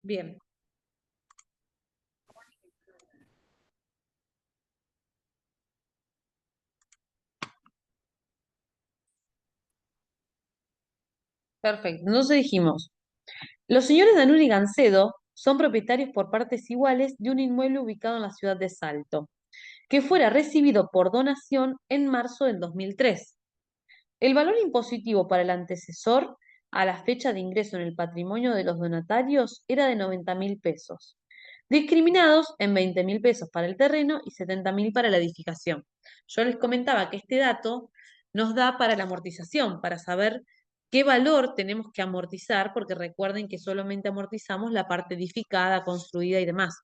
Bien, perfecto. Entonces dijimos, los señores Danur y Gancedo son propietarios por partes iguales de un inmueble ubicado en la ciudad de Salto, que fuera recibido por donación en marzo del 2003. El valor impositivo para el antecesor a la fecha de ingreso en el patrimonio de los donatarios era de 90.000 pesos, discriminados en 20.000 pesos para el terreno y 70.000 para la edificación. Yo les comentaba que este dato nos da para la amortización, para saber qué valor tenemos que amortizar, porque recuerden que solamente amortizamos la parte edificada, construida y demás.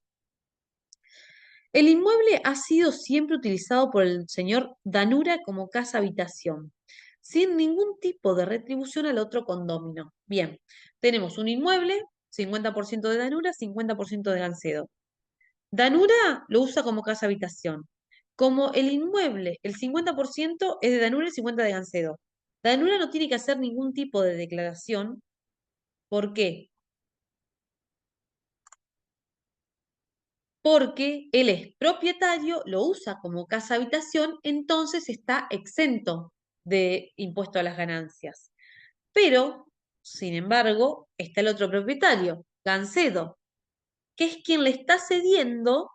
El inmueble ha sido siempre utilizado por el señor Danura como casa habitación, sin ningún tipo de retribución al otro condomino. Bien, tenemos un inmueble, 50% de Danura, 50% de Gancedo. Danura lo usa como casa habitación. Como el inmueble, el 50% es de Danura y el 50% de Gancedo. Danura no tiene que hacer ningún tipo de declaración. ¿Por qué? Porque él es propietario, lo usa como casa habitación, entonces está exento de impuesto a las ganancias. Pero, sin embargo, está el otro propietario, Gancedo, que es quien le está cediendo,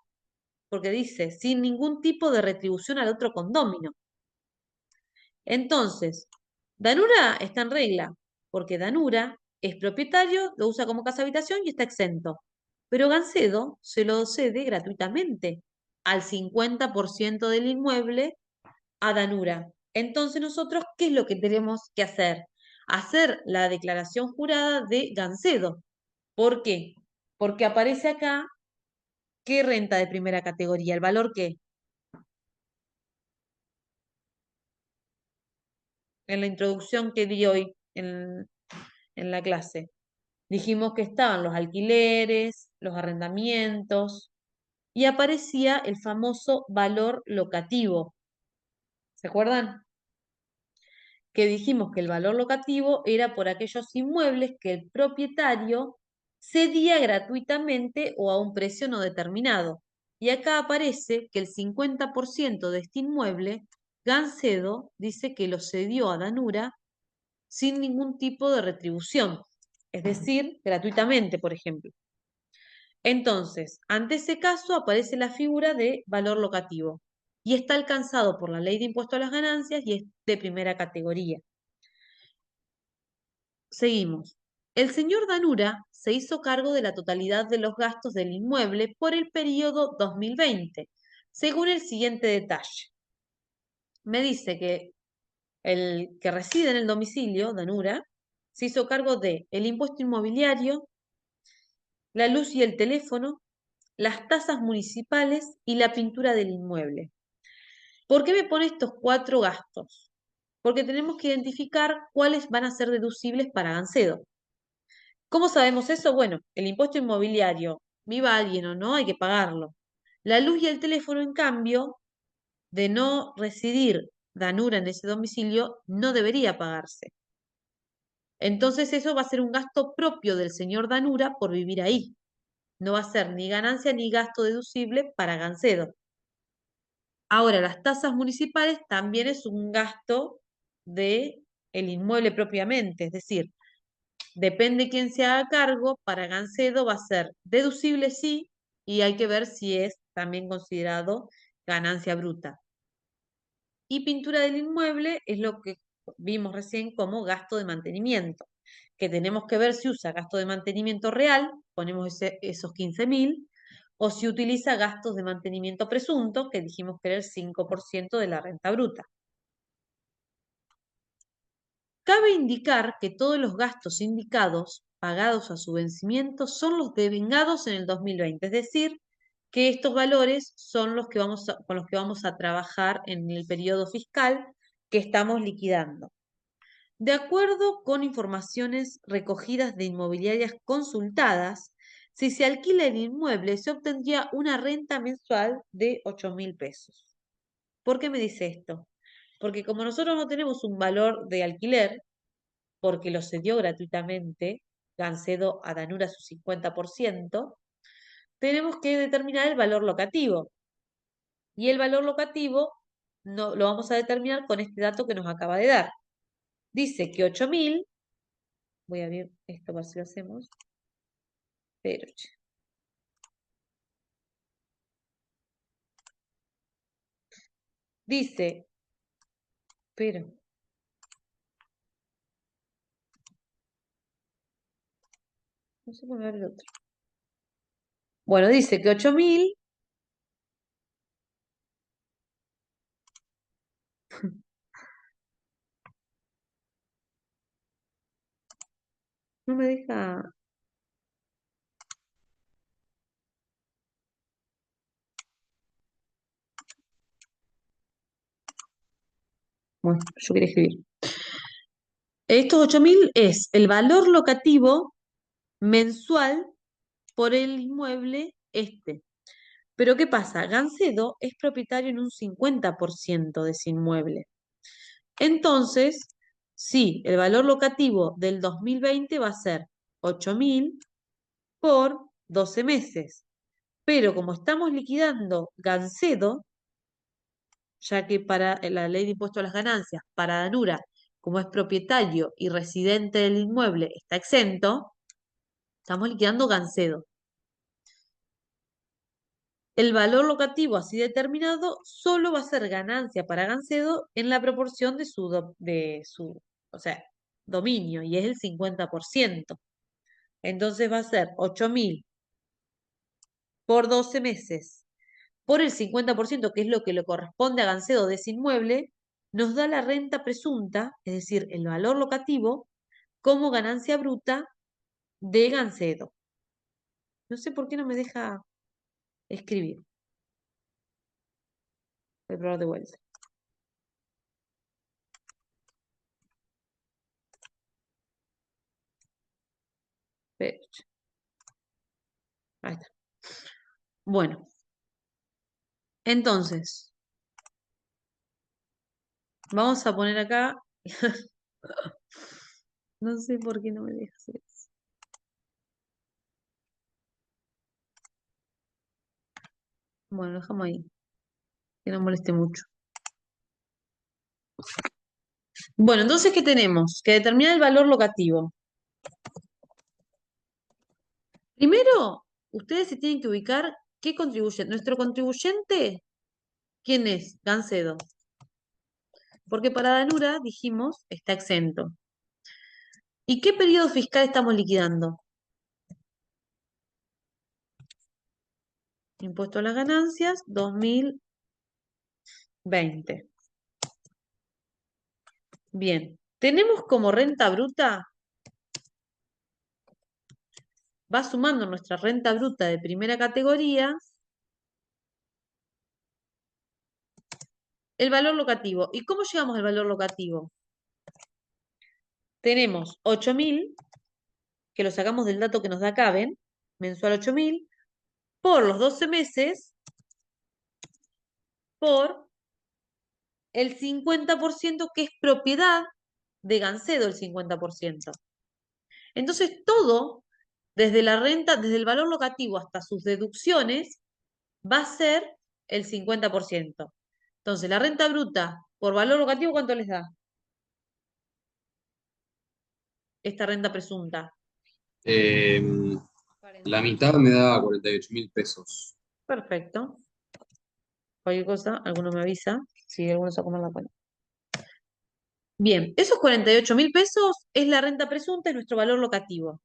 porque dice, sin ningún tipo de retribución al otro condómino. Entonces, Danura está en regla, porque Danura es propietario, lo usa como casa habitación y está exento. Pero Gancedo se lo cede gratuitamente al 50% del inmueble a Danura. Entonces nosotros, ¿qué es lo que tenemos que hacer? Hacer la declaración jurada de Gancedo. ¿Por qué? Porque aparece acá qué renta de primera categoría, el valor que en la introducción que di hoy en la clase. Dijimos que estaban los alquileres, los arrendamientos y aparecía el famoso valor locativo. ¿Se acuerdan? Que dijimos que el valor locativo era por aquellos inmuebles que el propietario cedía gratuitamente o a un precio no determinado. Y acá aparece que el 50% de este inmueble, Gancedo dice que lo cedió a Danura sin ningún tipo de retribución, es decir, gratuitamente, por ejemplo. Entonces, ante ese caso aparece la figura de valor locativo y está alcanzado por la ley de impuesto a las ganancias y es de primera categoría. Seguimos. El señor Danura se hizo cargo de la totalidad de los gastos del inmueble por el periodo 2020, según el siguiente detalle. Me dice que el que reside en el domicilio, Danura, se hizo cargo de el impuesto inmobiliario, la luz y el teléfono, las tasas municipales y la pintura del inmueble. ¿Por qué me pone estos cuatro gastos? Porque tenemos que identificar cuáles van a ser deducibles para Gancedo. ¿Cómo sabemos eso? Bueno, el impuesto inmobiliario, viva alguien o no, hay que pagarlo. La luz y el teléfono, en cambio, de no residir Danura en ese domicilio, no debería pagarse. Entonces eso va a ser un gasto propio del señor Danura por vivir ahí. No va a ser ni ganancia ni gasto deducible para Gancedo. Ahora, las tasas municipales también es un gasto de el inmueble propiamente, es decir, depende quién se haga cargo, para Gancedo va a ser deducible sí, y hay que ver si es también considerado ganancia bruta. Y pintura del inmueble es lo que vimos recién como gasto de mantenimiento, que tenemos que ver si usa gasto de mantenimiento real, ponemos esos 15.000, o si utiliza gastos de mantenimiento presunto, que dijimos que era el 5% de la renta bruta. Cabe indicar que todos los gastos indicados pagados a su vencimiento son los devengados en el 2020, es decir, que estos valores son los que con los que vamos a trabajar en el periodo fiscal que estamos liquidando. De acuerdo con informaciones recogidas de inmobiliarias consultadas, si se alquila el inmueble se obtendría una renta mensual de 8.000 pesos. ¿Por qué me dice esto? Porque como nosotros no tenemos un valor de alquiler, porque lo cedió gratuitamente, Gancedo a Danura su 50%, tenemos que determinar el valor locativo. Y el valor locativo no, lo vamos a determinar con este dato que nos acaba de dar. Dice que 8.000, voy a ver esto para ver si lo hacemos, pero dice, pero, no sé cómo ver el otro. Bueno, dice que 8.000, no me deja, bueno, yo quería escribir. Estos 8.000 es el valor locativo mensual por el inmueble este. Pero ¿qué pasa? Gancedo es propietario en un 50% de ese inmueble. Entonces, sí, el valor locativo del 2020 va a ser 8.000 por 12 meses. Pero como estamos liquidando Gancedo, ya que para la ley de impuesto a las ganancias, para Danura, como es propietario y residente del inmueble, está exento, estamos liquidando Gancedo. El valor locativo así determinado solo va a ser ganancia para Gancedo en la proporción de su, o sea, dominio, y es el 50%. Entonces va a ser 8.000 por 12 meses por el 50%, que es lo que le corresponde a Gancedo de ese inmueble, nos da la renta presunta, es decir, el valor locativo, como ganancia bruta de Gancedo. No sé por qué no me deja escribir. Voy a probar de vuelta. Ahí está. Bueno, entonces, vamos a poner acá. No sé por qué no me deja hacer eso. Bueno, lo dejamos ahí, que no moleste mucho. Bueno, entonces, ¿qué tenemos? Que determinar el valor locativo. Primero, ustedes se tienen que ubicar qué contribuyente. Nuestro contribuyente, ¿quién es? Gancedo. Porque para Danura, dijimos, está exento. ¿Y qué periodo fiscal estamos liquidando? Impuesto a las ganancias, 2020. Bien. Tenemos como renta bruta, va sumando nuestra renta bruta de primera categoría el valor locativo. ¿Y cómo llegamos al valor locativo? Tenemos 8.000, que lo sacamos del dato que nos da Caben, mensual 8.000, por los 12 meses, por el 50% que es propiedad de Gancedo, el 50%. Entonces, todo, desde la renta, desde el valor locativo hasta sus deducciones, va a ser el 50%. Entonces, la renta bruta por valor locativo, ¿cuánto les da esta renta presunta? Eh, la 40. mitad me da 48.000 pesos. Perfecto. Cualquier cosa, alguno me avisa si alguno se acomoda la cuenta. Bien, esos 48.000 pesos es la renta presunta, es nuestro valor locativo.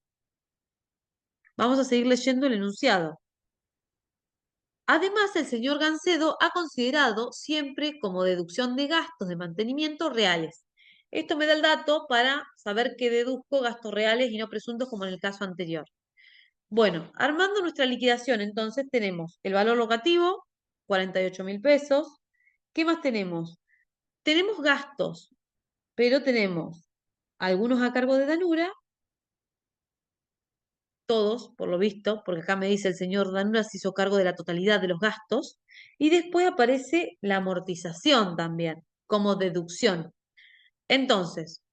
Vamos a seguir leyendo el enunciado. Además, el señor Gancedo ha considerado siempre como deducción de gastos de mantenimiento reales. Esto me da el dato para saber que deduzco gastos reales y no presuntos como en el caso anterior. Bueno, armando nuestra liquidación, entonces tenemos el valor locativo, 48.000 pesos. ¿Qué más tenemos? Tenemos gastos, pero tenemos algunos a cargo de Danura, todos, por lo visto, porque acá me dice el señor Danura se hizo cargo de la totalidad de los gastos, y después aparece la amortización también, como deducción. Entonces,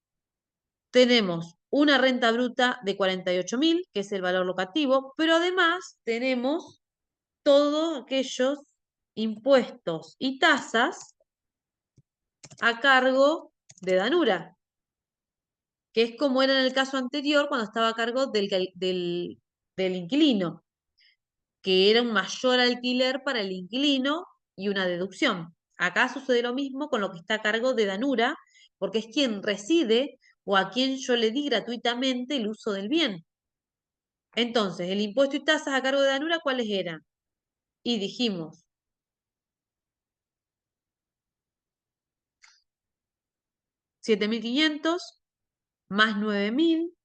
tenemos una renta bruta de 48.000, que es el valor locativo, pero además tenemos todos aquellos impuestos y tasas a cargo de Danura, que es como era en el caso anterior cuando estaba a cargo del inquilino, que era un mayor alquiler para el inquilino y una deducción. Acá sucede lo mismo con lo que está a cargo de Danura, porque es quien reside o a quien yo le di gratuitamente el uso del bien. Entonces, el impuesto y tasas a cargo de Danura, ¿cuáles eran? Y dijimos, 7.500 más 9.000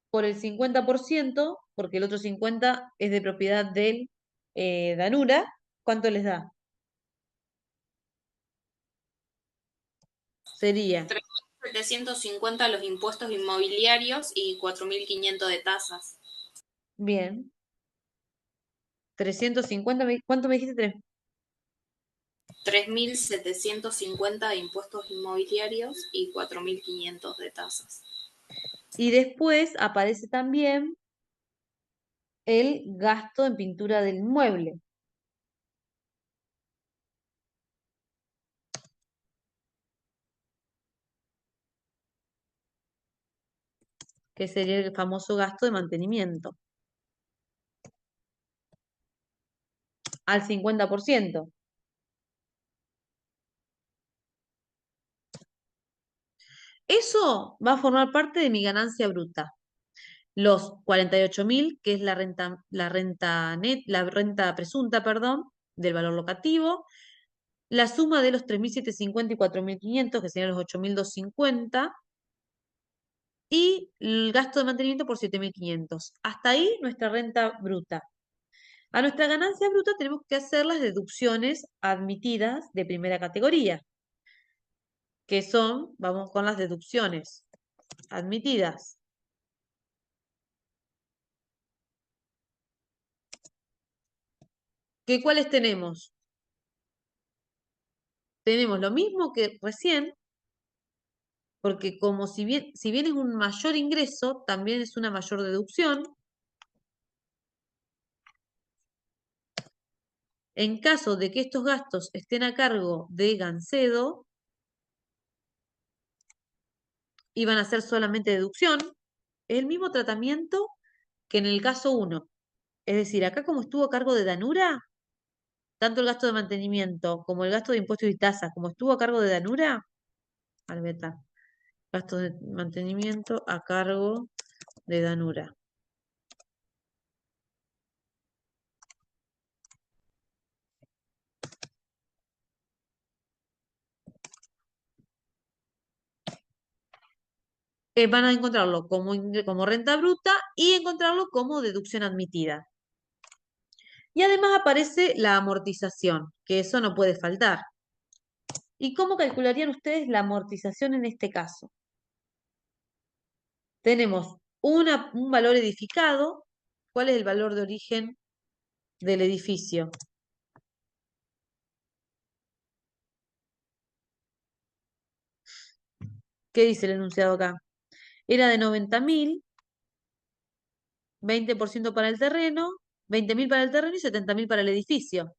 por el 50%, porque el otro 50% es de propiedad del Danura. ¿Cuánto les da? Sería, 3.750 los impuestos inmobiliarios y 4.500 de tasas. bien, 350, ¿cuánto me dijiste? 3.750 de impuestos inmobiliarios y 4.500 de tasas. Y después aparece también el gasto en pintura del inmueble, que sería el famoso gasto de mantenimiento, al 50%. Eso va a formar parte de mi ganancia bruta. Los 48.000, que es la renta presunta, perdón, del valor locativo, la suma de los 3.750 y 4.500, que serían los 8.250, y el gasto de mantenimiento por 7.500. Hasta ahí nuestra renta bruta. A nuestra ganancia bruta tenemos que hacer las deducciones admitidas de primera categoría, que son, vamos con las deducciones admitidas. ¿Cuáles tenemos? Tenemos lo mismo que recién, porque como si bien es un mayor ingreso, también es una mayor deducción. En caso de que estos gastos estén a cargo de Gancedo, iban a ser solamente deducción. Es el mismo tratamiento que en el caso 1. Es decir, acá como estuvo a cargo de Danura, tanto el gasto de mantenimiento como el gasto de impuestos y tasas, como estuvo a cargo de Danura, Albeta, gasto de mantenimiento a cargo de Danura. Van a encontrarlo como renta bruta y encontrarlo como deducción admitida. Y además aparece la amortización, que eso no puede faltar. ¿Y cómo calcularían ustedes la amortización en este caso? Tenemos un valor edificado. ¿Cuál es el valor de origen del edificio? ¿Qué dice el enunciado acá? Era de 90.000, 20% para el terreno, 20.000 para el terreno y 70.000 para el edificio.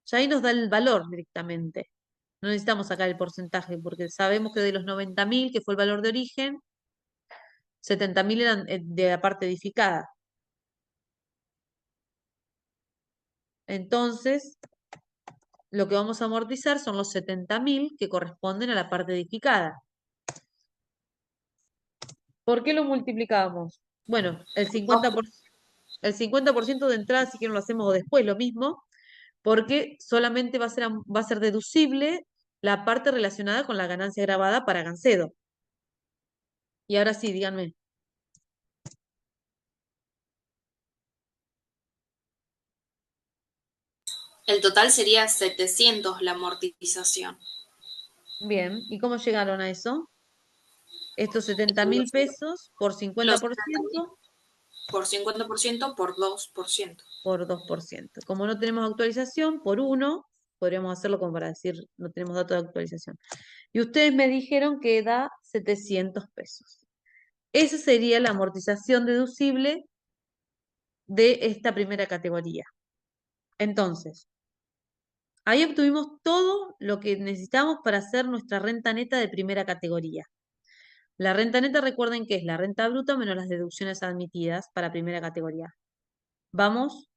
Ya ahí nos da el valor directamente. No necesitamos sacar el porcentaje porque sabemos que de los 90.000, que fue el valor de origen, 70.000 eran de la parte edificada. Entonces, lo que vamos a amortizar son los 70.000 que corresponden a la parte edificada. ¿Por qué lo multiplicamos? Bueno, el 50% de entrada, si quieren lo hacemos después, lo mismo, porque solamente va a ser deducible la parte relacionada con la ganancia grabada para Gancedo. Y ahora sí, díganme. El total sería 700 la amortización. Bien, ¿y cómo llegaron a eso? Estos 70.000 pesos por Los 50% por 50% por 2%. por 2%. Como no tenemos actualización, por 1, podríamos hacerlo como para decir, no tenemos datos de actualización. Y ustedes me dijeron que da 700 pesos. Esa sería la amortización deducible de esta primera categoría. Entonces, ahí obtuvimos todo lo que necesitamos para hacer nuestra renta neta de primera categoría. La renta neta, recuerden que es la renta bruta menos las deducciones admitidas para primera categoría. Vamos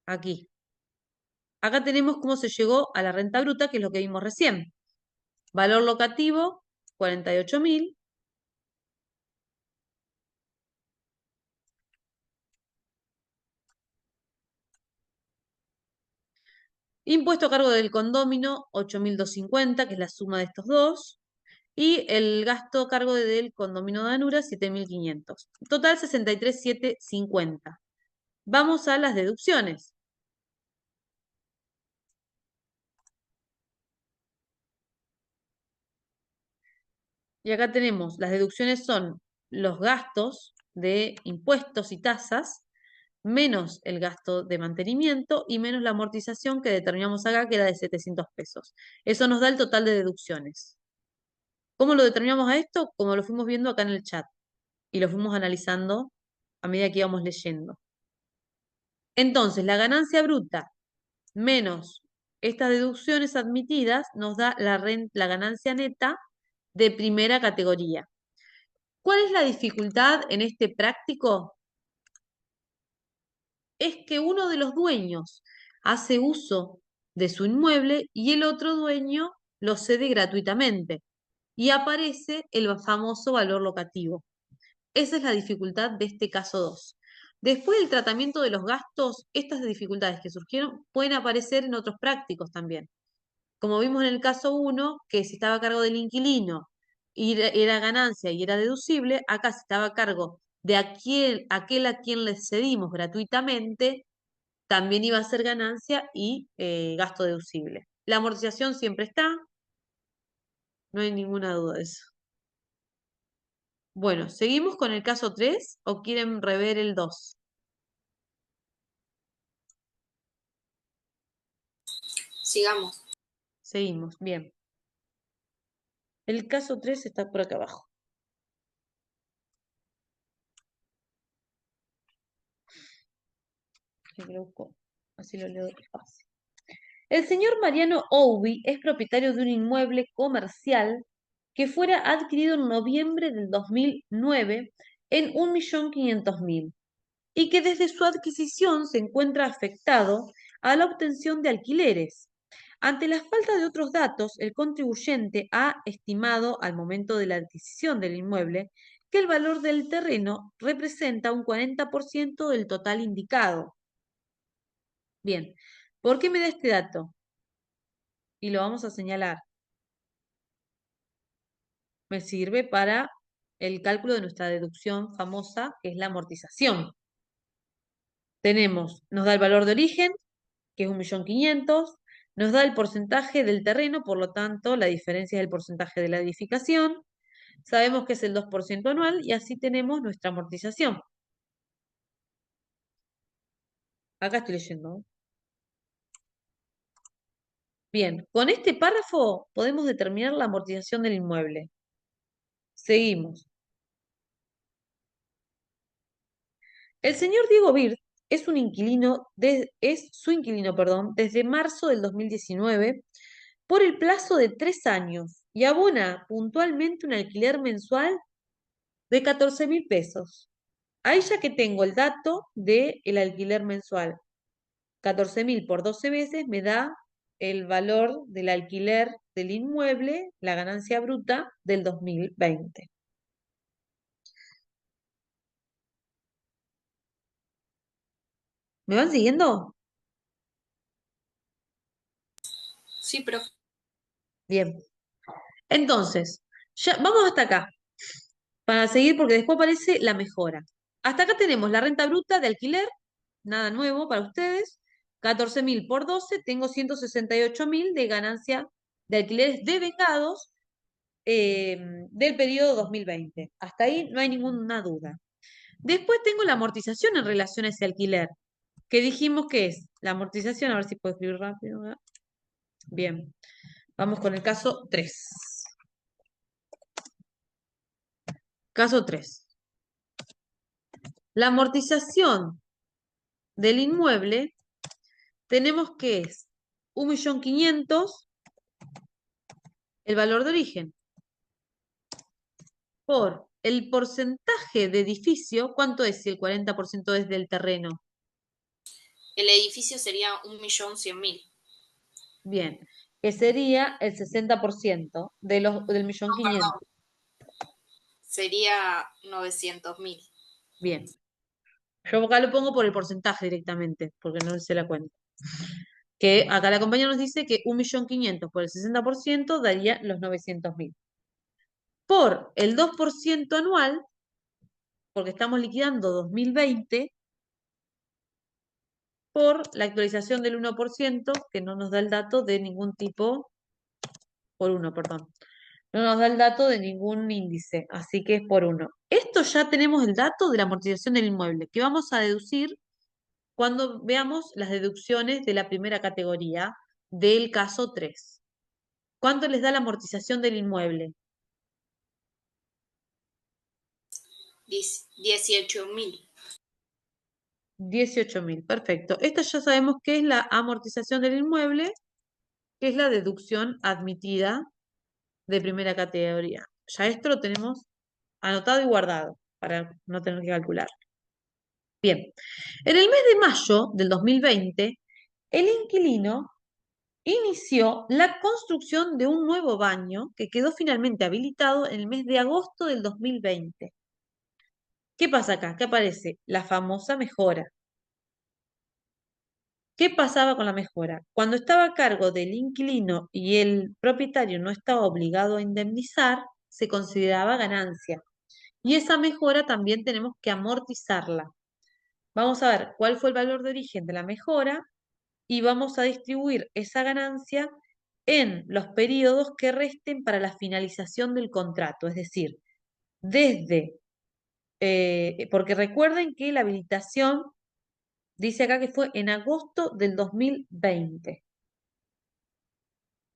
aquí. Acá tenemos cómo se llegó a la renta bruta, que es lo que vimos recién. Valor locativo, 48.000. Impuesto a cargo del condomino, 8.250, que es la suma de estos dos. Y el gasto a cargo del condominio de Anura, 7.500. Total, 63.750. Vamos a las deducciones. Y acá tenemos, las deducciones son los gastos de impuestos y tasas, menos el gasto de mantenimiento y menos la amortización que determinamos acá, que era de 700 pesos. Eso nos da el total de deducciones. ¿Cómo lo determinamos a esto? Como lo fuimos viendo acá en el chat y lo fuimos analizando a medida que íbamos leyendo. Entonces, la ganancia bruta menos estas deducciones admitidas nos da la ganancia neta de primera categoría. ¿Cuál es la dificultad en este práctico? Es que uno de los dueños hace uso de su inmueble y el otro dueño lo cede gratuitamente y aparece el famoso valor locativo. Esa es la dificultad de este caso 2. Después del tratamiento de los gastos, estas dificultades que surgieron pueden aparecer en otros prácticos también. Como vimos en el caso 1, que si estaba a cargo del inquilino y era ganancia y era deducible, acá si estaba a cargo de aquel a quien le cedimos gratuitamente, también iba a ser ganancia y gasto deducible. La amortización siempre está, no hay ninguna duda de eso. Bueno, ¿seguimos con el caso 3 o quieren rever el 2? Sigamos. Seguimos, bien. El caso 3 está por acá abajo. Así lo leo fácil. El señor Mariano Oubi es propietario de un inmueble comercial que fuera adquirido en noviembre del 2009 en 1.500.000 y que desde su adquisición se encuentra afectado a la obtención de alquileres. Ante la falta de otros datos, el contribuyente ha estimado al momento de la adquisición del inmueble que el valor del terreno representa un 40% del total indicado. Bien, ¿por qué me da este dato? Y lo vamos a señalar. Me sirve para el cálculo de nuestra deducción famosa, que es la amortización. Nos da el valor de origen, que es 1.500.000, nos da el porcentaje del terreno, por lo tanto, la diferencia es el porcentaje de la edificación. Sabemos que es el 2% anual y así tenemos nuestra amortización. Acá estoy leyendo. Bien, con este párrafo podemos determinar la amortización del inmueble. Seguimos. El señor Diego Birt es su inquilino, desde marzo del 2019 por el plazo de 3 años y abona puntualmente un alquiler mensual de 14.000 pesos. Ahí ya que tengo el dato del alquiler mensual. 14.000 por 12 veces me da el valor del alquiler del inmueble, la ganancia bruta del 2020. ¿Me van siguiendo? Sí, profe. Bien. Entonces, ya vamos hasta acá para seguir porque después aparece la mejora. Hasta acá tenemos la renta bruta de alquiler, nada nuevo para ustedes. 14.000 por 12, tengo 168.000 de ganancia de alquileres devengados del periodo 2020. Hasta ahí no hay ninguna duda. Después tengo la amortización en relación a ese alquiler. que dijimos que es la amortización, a ver si puedo escribir rápido. ¿Verdad? Bien, vamos con el caso 3. Caso 3. La amortización del inmueble tenemos que es 1.500.000 el valor de origen por el porcentaje de edificio. ¿Cuánto es si el 40% es del terreno? El edificio sería 1.100.000. Bien, que sería el 60% del 1.500.000. Sería 900.000. Bien. Yo acá lo pongo por el porcentaje directamente, porque no sé la cuenta. Que acá la compañía nos dice que 1.500.000 por el 60% daría los 900.000. Por el 2% anual, porque estamos liquidando 2020, por la actualización del 1%, que no nos da el dato de ningún tipo, por 1, perdón. No nos da el dato de ningún índice, así que es por 1. Esto ya tenemos el dato de la amortización del inmueble, que vamos a deducir cuando veamos las deducciones de la primera categoría del caso 3. ¿Cuánto les da la amortización del inmueble? 18.000. 18.000, perfecto. Esta ya sabemos que es la amortización del inmueble, que es la deducción admitida de primera categoría. Ya esto lo tenemos anotado y guardado para no tener que calcular. Bien, en el mes de mayo del 2020, el inquilino inició la construcción de un nuevo baño que quedó finalmente habilitado en el mes de agosto del 2020. ¿Qué pasa acá? ¿Qué aparece? La famosa mejora. ¿Qué pasaba con la mejora? Cuando estaba a cargo del inquilino y el propietario no estaba obligado a indemnizar, se consideraba ganancia. Y esa mejora también tenemos que amortizarla. Vamos a ver cuál fue el valor de origen de la mejora y vamos a distribuir esa ganancia en los periodos que resten para la finalización del contrato. Es decir, porque recuerden que la habilitación dice acá que fue en agosto del 2020.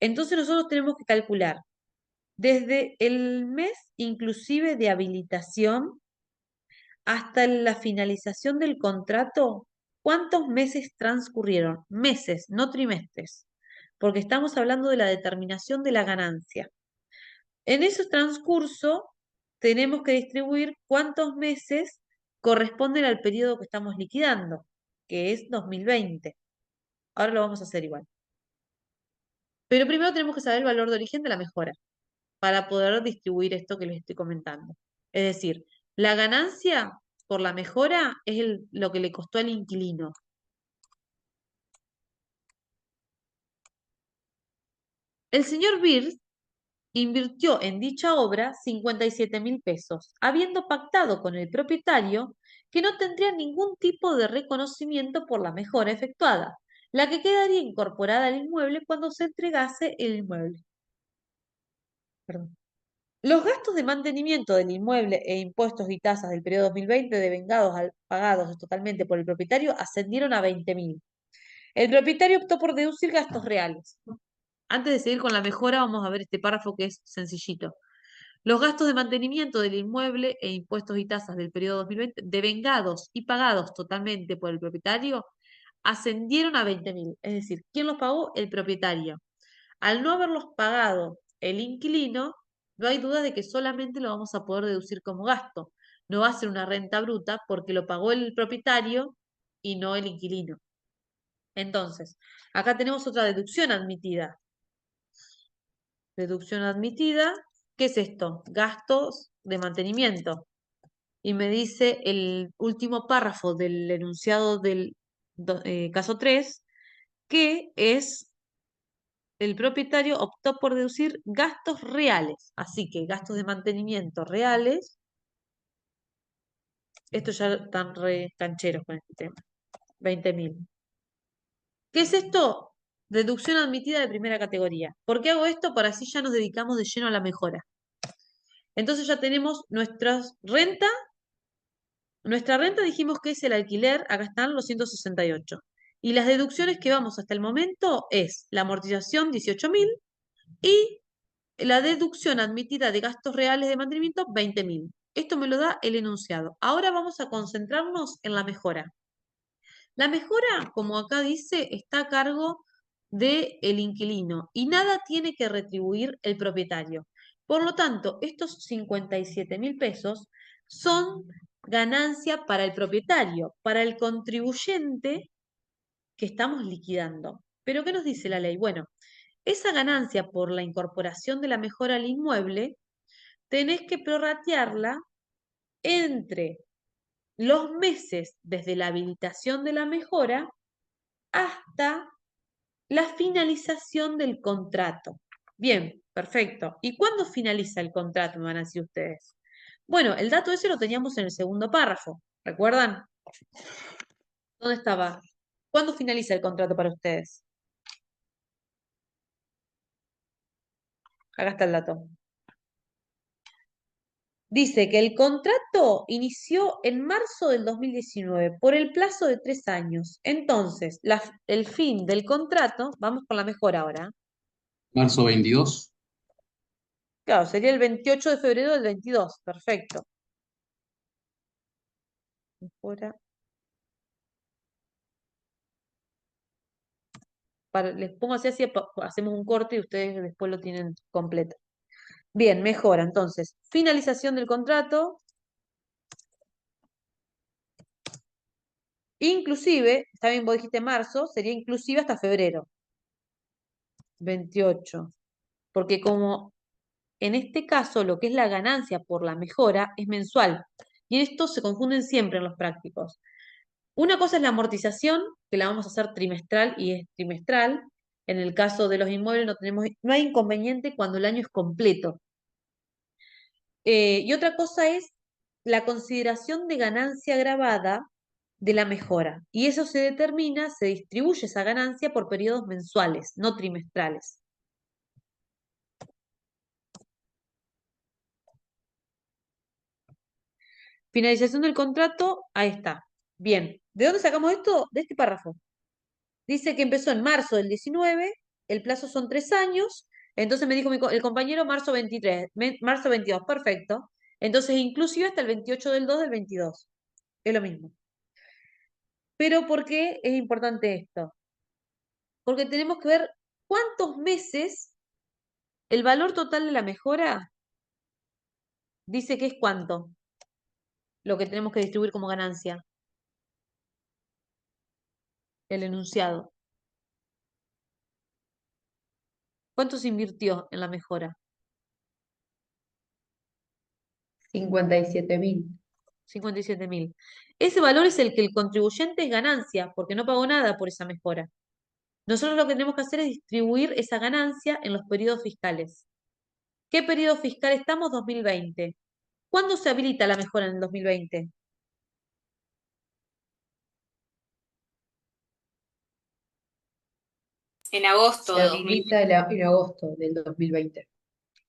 Entonces nosotros tenemos que calcular desde el mes inclusive de habilitación hasta la finalización del contrato, ¿cuántos meses transcurrieron? Meses, no trimestres, porque estamos hablando de la determinación de la ganancia. En ese transcurso tenemos que distribuir cuántos meses corresponden al periodo que estamos liquidando, que es 2020. Ahora lo vamos a hacer igual. Pero primero tenemos que saber el valor de origen de la mejora para poder distribuir esto que les estoy comentando. Es decir, la ganancia por la mejora es lo que le costó al inquilino. El señor Bird invirtió en dicha obra 57.000 pesos, habiendo pactado con el propietario que no tendría ningún tipo de reconocimiento por la mejora efectuada, la que quedaría incorporada al inmueble cuando se entregase el inmueble. Perdón. Los gastos de mantenimiento del inmueble e impuestos y tasas del periodo 2020 pagados totalmente por el propietario ascendieron a 20.000. El propietario optó por deducir gastos reales. Antes de seguir con la mejora, vamos a ver este párrafo que es sencillito. Los gastos de mantenimiento del inmueble e impuestos y tasas del periodo 2020, devengados y pagados totalmente por el propietario, ascendieron a 20.000. Es decir, ¿quién los pagó? El propietario. Al no haberlos pagado el inquilino, no hay duda de que solamente lo vamos a poder deducir como gasto. No va a ser una renta bruta porque lo pagó el propietario y no el inquilino. Entonces, acá tenemos otra deducción admitida. Deducción admitida, ¿qué es esto? Gastos de mantenimiento. Y me dice el último párrafo del enunciado del caso 3, que es el propietario optó por deducir gastos reales. Así que gastos de mantenimiento reales, estos ya están re cancheros con este tema. 20.000. ¿Qué es esto? Deducción admitida de primera categoría. ¿Por qué hago esto? Para así ya nos dedicamos de lleno a la mejora. Entonces ya tenemos nuestra renta Nuestra renta dijimos que es el alquiler, acá están los 168. Y las deducciones que vamos hasta el momento es la amortización 18.000 y la deducción admitida de gastos reales de mantenimiento 20.000. Esto me lo da el enunciado. Ahora vamos a concentrarnos en la mejora. La mejora, como acá dice, está a cargo del inquilino y nada tiene que retribuir el propietario. Por lo tanto, estos 57.000 pesos son ganancia para el propietario, para el contribuyente que estamos liquidando. ¿Pero qué nos dice la ley? Bueno, esa ganancia por la incorporación de la mejora al inmueble, tenés que prorratearla entre los meses desde la habilitación de la mejora hasta la finalización del contrato. Bien, perfecto. ¿Y cuándo finaliza el contrato? Me van a decir ustedes. Bueno, el dato ese lo teníamos en el segundo párrafo. ¿Recuerdan? ¿Dónde estaba? ¿Cuándo finaliza el contrato para ustedes? Acá está el dato. Dice que el contrato inició en marzo del 2019 por el plazo de 3 años. Entonces, el fin del contrato, vamos con la mejora ahora. Marzo 22. Claro, sería el 28 de febrero del 22. Perfecto. Mejora. Les pongo así, hacemos un corte y ustedes después lo tienen completo. Bien, mejora. Entonces, finalización del contrato. Inclusive, está bien, vos dijiste marzo, sería inclusive hasta febrero. 28. Porque como en este caso lo que es la ganancia por la mejora es mensual. Y esto se confunden siempre en los prácticos. Una cosa es la amortización, que la vamos a hacer trimestral y es trimestral. En el caso de los inmuebles no hay inconveniente cuando el año es completo. Y otra cosa es la consideración de ganancia agravada de la mejora. Y eso se distribuye esa ganancia por periodos mensuales, no trimestrales. Finalización del contrato, ahí está. Bien, ¿de dónde sacamos esto? De este párrafo. Dice que empezó en marzo del 19, el plazo son 3 años, entonces me dijo el compañero marzo 23, marzo 22, perfecto. Entonces inclusive hasta el 28 del 2 del 22. Es lo mismo. Pero ¿por qué es importante esto? Porque tenemos que ver cuántos meses el valor total de la mejora dice que es cuánto lo que tenemos que distribuir como ganancia. El enunciado. ¿Cuánto se invirtió en la mejora? 57.000. 57.000. Ese valor es el que el contribuyente es ganancia, porque no pagó nada por esa mejora. Nosotros lo que tenemos que hacer es distribuir esa ganancia en los periodos fiscales. ¿Qué periodo fiscal estamos? 2020. ¿Cuándo se habilita la mejora en el 2020? En agosto Se de 2020. habilita en agosto del 2020.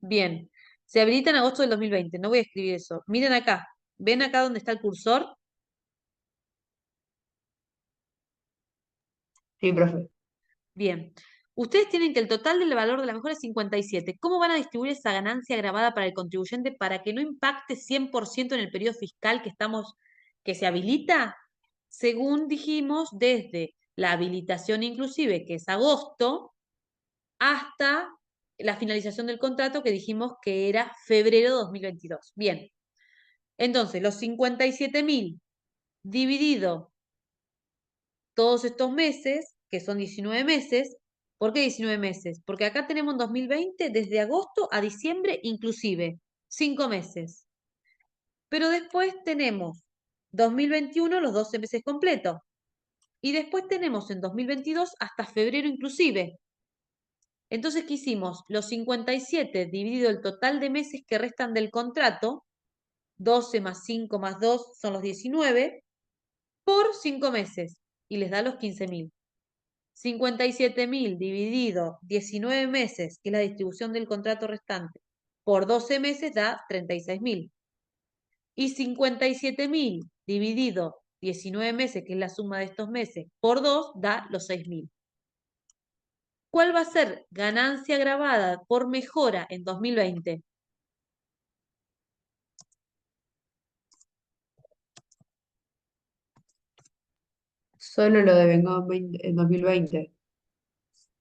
Bien, se habilita en agosto del 2020. No voy a escribir eso. Miren acá. ¿Ven acá donde está el cursor? Sí, profe. Bien. Ustedes tienen que el total del valor de la mejora es 57. ¿Cómo van a distribuir esa ganancia agravada para el contribuyente para que no impacte 100% en el periodo fiscal que se habilita? Según dijimos, desde la habilitación inclusive, que es agosto, hasta la finalización del contrato que dijimos que era febrero de 2022. Bien. Entonces, los 57.000 dividido todos estos meses, que son 19 meses. ¿Por qué 19 meses? Porque acá tenemos en 2020 desde agosto a diciembre inclusive, 5 meses. Pero después tenemos 2021 los 12 meses completos. Y después tenemos en 2022 hasta febrero inclusive. Entonces, ¿qué hicimos? Los 57 dividido el total de meses que restan del contrato, 12 más 5 más 2 son los 19, por 5 meses. Y les da los 15.000. 57.000 dividido 19 meses, que es la distribución del contrato restante, por 12 meses da 36.000. Y 57.000 dividido 19 meses, que es la suma de estos meses, por 2, da los 6.000. ¿Cuál va a ser ganancia grabada por mejora en 2020? Solo lo devengado en 2020.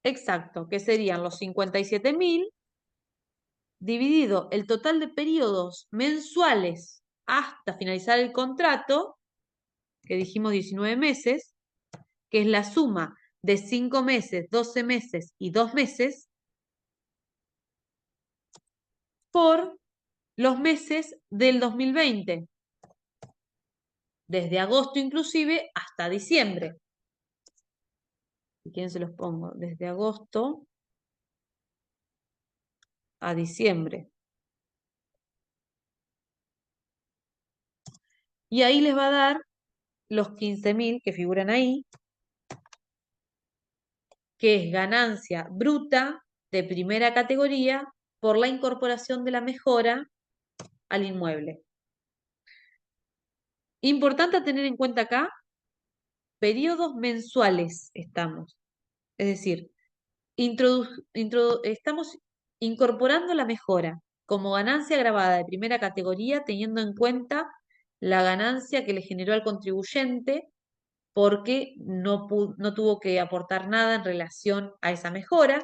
Exacto, que serían los 57.000 dividido el total de periodos mensuales hasta finalizar el contrato, que dijimos 19 meses, que es la suma de 5 meses, 12 meses y 2 meses, por los meses del 2020, desde agosto inclusive hasta diciembre. Si quieren se los pongo, desde agosto a diciembre. Y ahí les va a dar los 15.000 que figuran ahí, que es ganancia bruta de primera categoría por la incorporación de la mejora al inmueble. Importante a tener en cuenta acá, periodos mensuales estamos. Es decir, estamos incorporando la mejora como ganancia grabada de primera categoría, teniendo en cuenta la ganancia que le generó al contribuyente porque no tuvo que aportar nada en relación a esa mejora.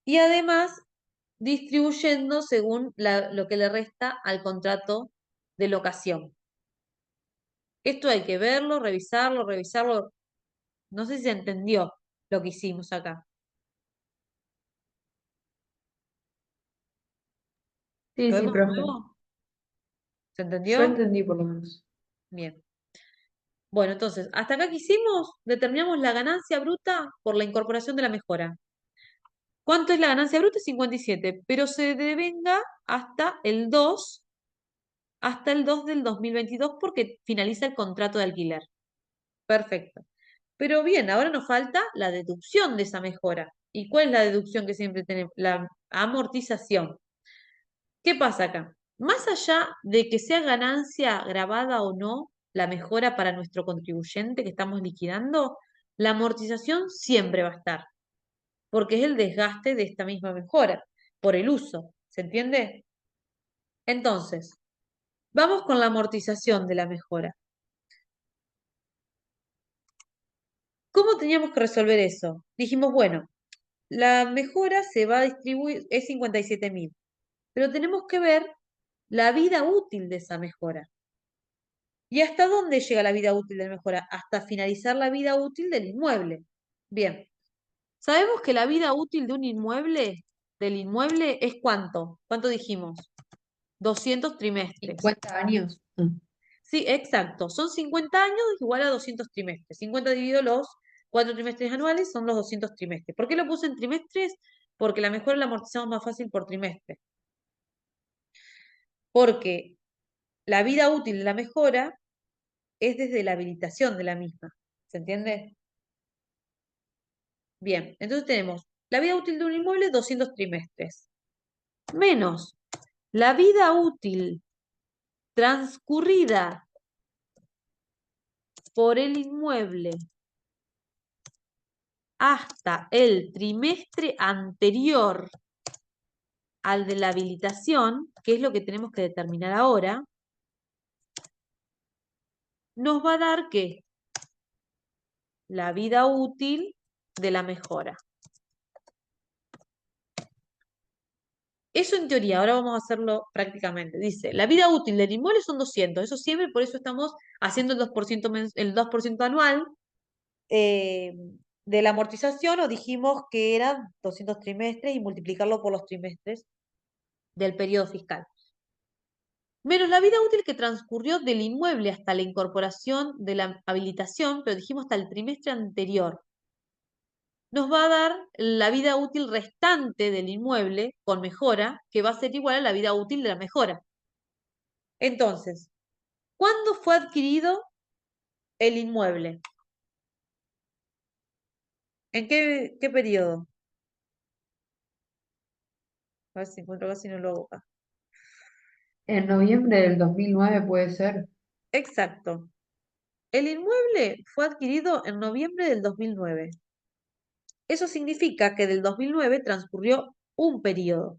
Y además distribuyendo según lo que le resta al contrato de locación. Esto hay que verlo, revisarlo, revisarlo. No sé si se entendió lo que hicimos acá. Sí, ¿Lo sí, vemos de profe. nuevo? ¿Se Yo entendió? entendí por lo menos. Bien. Bueno, entonces, hasta acá que hicimos, determinamos la ganancia bruta por la incorporación de la mejora. ¿Cuánto es la ganancia bruta? 57, pero se devenga hasta el 2 del 2022 porque finaliza el contrato de alquiler. Perfecto. Pero bien, ahora nos falta la deducción de esa mejora. ¿Y cuál es la deducción que siempre tenemos? La amortización. ¿Qué pasa acá? Más allá de que sea ganancia grabada o no la mejora para nuestro contribuyente que estamos liquidando, la amortización siempre va a estar, porque es el desgaste de esta misma mejora por el uso. ¿Se entiende? Entonces, vamos con la amortización de la mejora. ¿Cómo teníamos que resolver eso? Dijimos, bueno, la mejora se va a distribuir, es 57.000, pero tenemos que ver la vida útil de esa mejora. ¿Y hasta dónde llega la vida útil de la mejora? Hasta finalizar la vida útil del inmueble. Bien, sabemos que la vida útil de un inmueble, del inmueble, es ¿cuánto? ¿Cuánto dijimos? 200 trimestres. 50 años. Sí, exacto. Son 50 años igual a 200 trimestres. 50 dividido los 4 trimestres anuales son los 200 trimestres. ¿Por qué lo puse en trimestres? Porque la mejora la amortizamos más fácil por trimestre. Porque la vida útil de la mejora es desde la habilitación de la misma. ¿Se entiende? Bien, entonces tenemos la vida útil de un inmueble, 200 trimestres, menos la vida útil transcurrida por el inmueble hasta el trimestre anterior al de la habilitación, que es lo que tenemos que determinar ahora, nos va a dar que la vida útil de la mejora. Eso en teoría, ahora vamos a hacerlo prácticamente. Dice, la vida útil del inmueble son 200, eso siempre, por eso estamos haciendo el 2%, el 2% anual eh, de la amortización, o dijimos que eran 200 trimestres y multiplicarlo por los trimestres del periodo fiscal. Menos la vida útil que transcurrió del inmueble hasta la incorporación de la habilitación, pero dijimos hasta el trimestre anterior. Nos va a dar la vida útil restante del inmueble con mejora, que va a ser igual a la vida útil de la mejora. Entonces, ¿cuándo fue adquirido el inmueble? ¿En qué periodo? A ver si encuentro casi no lo hago acá. En noviembre del 2009 puede ser. Exacto. El inmueble fue adquirido en noviembre del 2009. Eso significa que del 2009 transcurrió un periodo.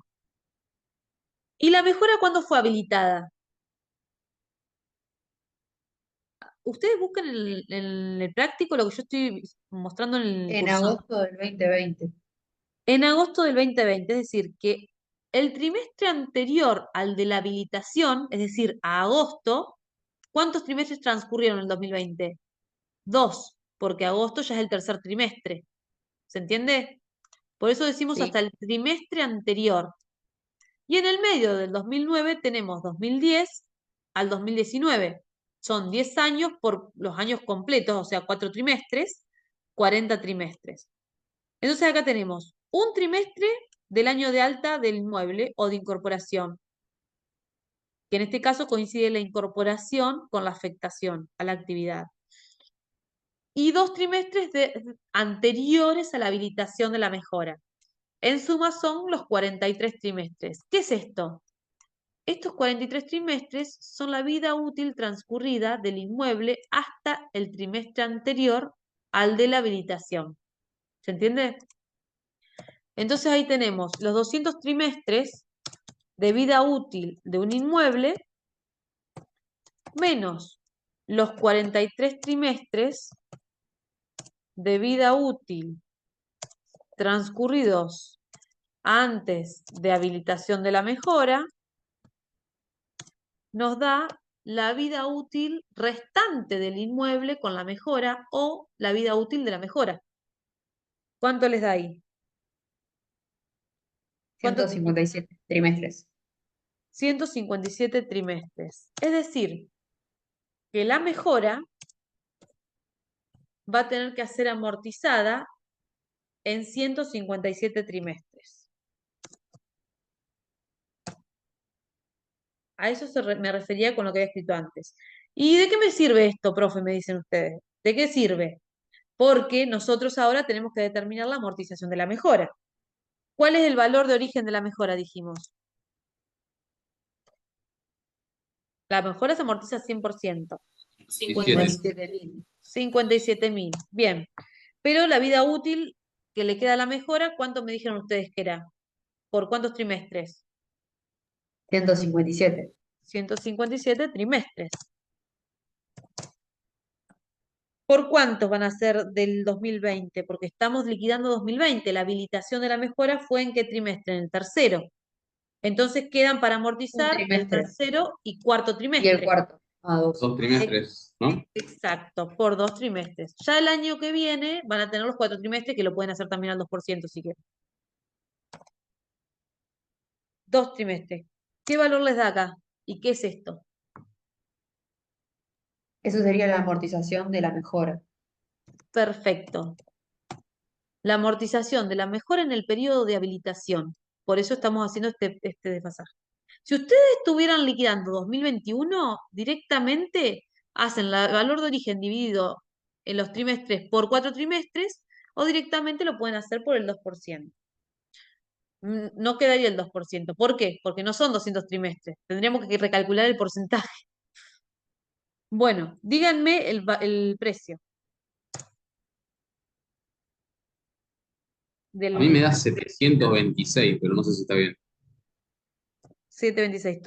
¿Y la mejora cuándo fue habilitada? Ustedes buscan en el práctico lo que yo estoy mostrando en el En cursito. agosto del 2020. En agosto del 2020, es decir, que el trimestre anterior al de la habilitación, es decir, a agosto, ¿cuántos trimestres transcurrieron en el 2020? 2, porque agosto ya es el tercer trimestre. ¿Se entiende? Por eso decimos hasta Sí. el trimestre anterior. Y en el medio del 2009 tenemos 2010 al 2019. Son 10 años por los años completos, o sea, 4 trimestres, 40 trimestres. Entonces acá tenemos un trimestre del año de alta del inmueble o de incorporación, que en este caso coincide la incorporación con la afectación a la actividad. Y 2 trimestres anteriores a la habilitación de la mejora. En suma son los 43 trimestres. ¿Qué es esto? Estos 43 trimestres son la vida útil transcurrida del inmueble hasta el trimestre anterior al de la habilitación. ¿Se entiende? Entonces ahí tenemos los 200 trimestres de vida útil de un inmueble menos los 43 trimestres de vida útil transcurridos antes de habilitación de la mejora, nos da la vida útil restante del inmueble con la mejora o la vida útil de la mejora. ¿Cuánto les da ahí? ¿Cuánto? 157 trimestres. 157 trimestres. Es decir, que la mejora va a tener que ser amortizada en 157 trimestres. A eso me refería con lo que había escrito antes. ¿Y de qué me sirve esto, profe? Me dicen ustedes. ¿De qué sirve? Porque nosotros ahora tenemos que determinar la amortización de la mejora. ¿Cuál es el valor de origen de la mejora? Dijimos. La mejora se amortiza 100%. 57.000. 57.000. Bien. Pero la vida útil que le queda a la mejora, ¿cuánto me dijeron ustedes que era? ¿Por cuántos trimestres? 157. 157 trimestres. ¿Por cuántos van a ser del 2020? Porque estamos liquidando 2020. La habilitación de la mejora fue ¿en qué trimestre? En el tercero. Entonces quedan para Un amortizar el trimestre. tercero y cuarto Y el trimestre. cuarto. A 2. 2 trimestres, ¿no? Exacto, por 2 trimestres. Ya el año que viene van a tener los 4 trimestres que lo pueden hacer también al 2% si quieren. 2 trimestres. ¿Qué valor les da acá? ¿Y qué es esto? Eso sería la amortización de la mejora. Perfecto. La amortización de la mejora en el periodo de habilitación. Por eso estamos haciendo este desfasaje. Si ustedes estuvieran liquidando 2021, directamente hacen el valor de origen dividido en los trimestres por 4 trimestres o directamente lo pueden hacer por el 2%. No quedaría el 2%. ¿Por qué? Porque no son 200 trimestres. Tendríamos que recalcular el porcentaje. Bueno, díganme el precio A mí me del da 726, pero no sé si está bien. 726.